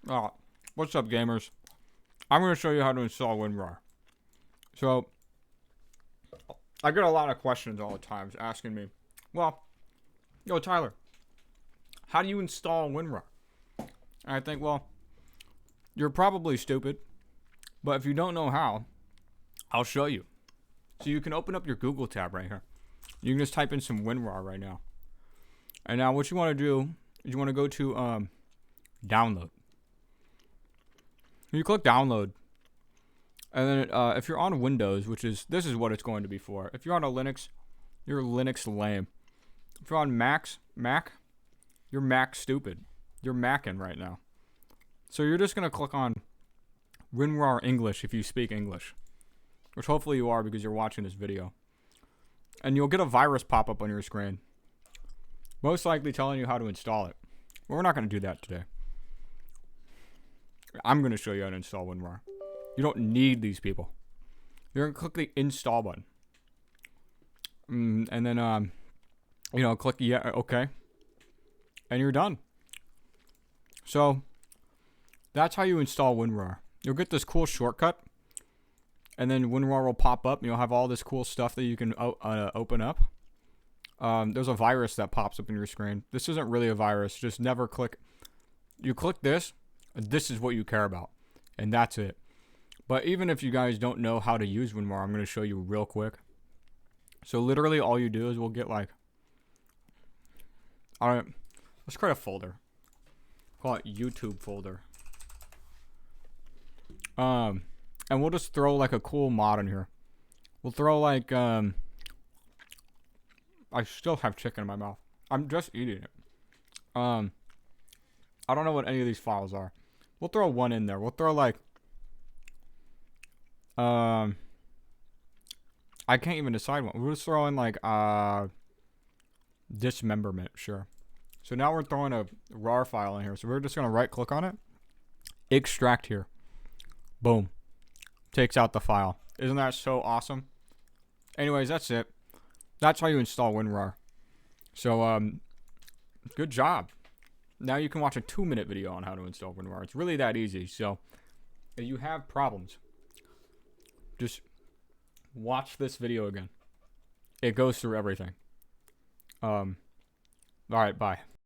What's up, gamers? I'm going to show you how to install Winrar. So, I get a lot of questions all the time asking me, well, yo, Tyler, how do you install Winrar? And I think, well, you're probably stupid, but if you don't know how, I'll show you. So you can open up your Google tab right here. You can just type in some Winrar right now. And now what you want to do is you want to go to download. You click download. And then if you're on Windows, this is what it's going to be for. If you're on a Linux, you're Linux lame. If you're on Mac, you're Mac stupid. You're Macking right now. So you're just going to click on Winrar English if you speak English. Which hopefully you are because you're watching this video. And you'll get a virus pop up on your screen. Most likely telling you how to install it. But we're not going to do that today. I'm going to show you how to install Winrar. You don't need these people. You're going to click the install button. And then, click yeah, okay. And you're done. So, that's how you install Winrar. You'll get this cool shortcut. And then Winrar will pop up. And you'll have all this cool stuff that you can open up. There's a virus that pops up on your screen. This isn't really a virus. Just never click. You click this. This is what you care about. And that's it. But even if you guys don't know how to use Winrar, I'm going to show you real quick. So literally all you do is we'll get like... Alright, let's create a folder. Call it YouTube folder. And we'll just throw like a cool mod in here. We'll throw like... I still have chicken in my mouth. I'm just eating it. I don't know what any of these files are. We'll throw one in there. We'll throw like... I can't even decide one. We'll just throw in like dismemberment, sure. So now we're throwing a RAR file in here. So we're just gonna right click on it. Extract here. Boom. Takes out the file. Isn't that so awesome? Anyways, that's it. That's how you install WinRAR. So good job. Now you can watch a 2-minute video on how to install WinRAR. It's really that easy. So if you have problems, just watch this video again. It goes through everything. Alright, bye.